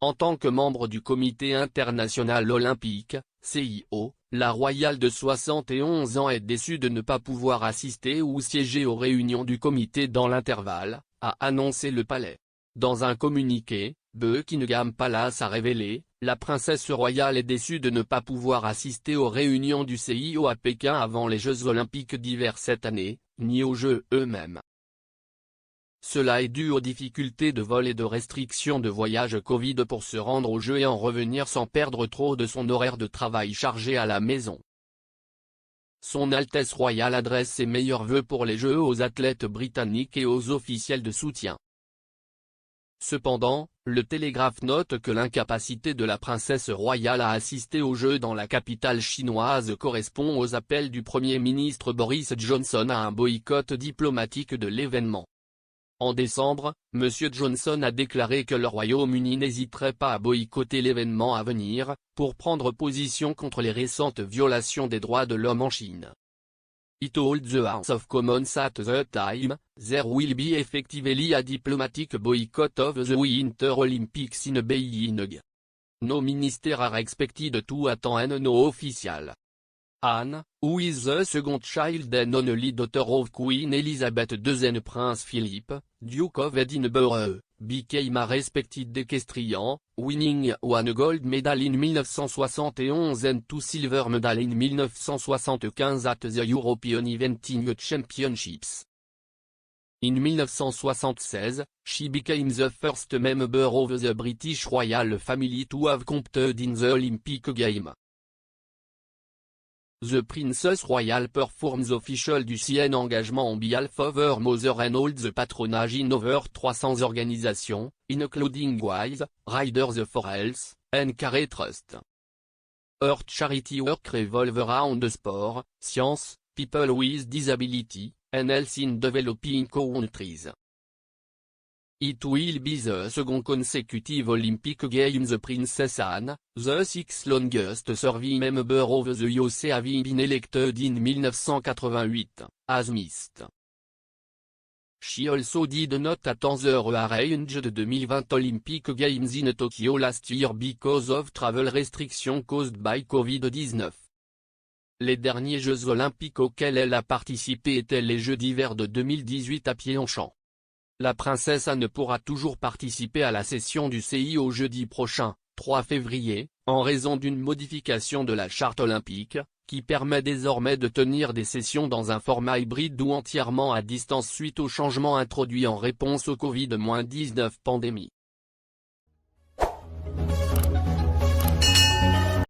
En tant que membre du Comité international olympique, CIO, la royale de 71 ans est déçue de ne pas pouvoir assister ou siéger aux réunions du comité dans l'intervalle, a annoncé le palais. Dans un communiqué, Buckingham Palace a révélé, la princesse royale est déçue de ne pas pouvoir assister aux réunions du CIO à Pékin avant les Jeux olympiques d'hiver cette année, ni aux Jeux eux-mêmes. Cela est dû aux difficultés de vol et de restrictions de voyage Covid pour se rendre aux Jeux et en revenir sans perdre trop de son horaire de travail chargé à la maison. Son Altesse royale adresse ses meilleurs vœux pour les Jeux aux athlètes britanniques et aux officiels de soutien. Cependant, le Télégraphe note que l'incapacité de la princesse royale à assister aux Jeux dans la capitale chinoise correspond aux appels du Premier ministre Boris Johnson à un boycott diplomatique de l'événement. En décembre, M. Johnson a déclaré que le Royaume-Uni n'hésiterait pas à boycotter l'événement à venir, pour prendre position contre les récentes violations des droits de l'homme en Chine. He told the House of Commons at the time, there will be effectively a diplomatic boycott of the Winter Olympics in Beijing. No minister are expected to attend no official. Anne, who is the second child and only daughter of Queen Elizabeth II and Prince Philip, Duke of Edinburgh, became a respected equestrian, winning 1 gold medal in 1971 and 2 silver medals in 1975 at the European Eventing Championships. In 1976, she became the first member of the British royal family to have competed in the Olympic Games. The Princess Royal performs official du sien engagement on behalf of her mother and holds the patronage in over 300 organisations, including Wise, Riders for Health, and Care Trust. Her charity work revolves around sport, science, people with disability, and health in developing countries. It will be the second consecutive Olympic Games Princess Anne, the sixth longest serving member of the IOC having been elected in 1988, has missed. She also did not attend the rearranged 2020 Olympic Games in Tokyo last year because of travel restrictions caused by Covid-19. Les derniers Jeux olympiques auxquels elle a participé étaient les Jeux d'hiver de 2018 à Pyeongchang. La princesse Anne pourra toujours participer à la session du CIO jeudi prochain, 3 février, en raison d'une modification de la charte olympique, qui permet désormais de tenir des sessions dans un format hybride ou entièrement à distance suite aux changements introduits en réponse au Covid-19 pandémie.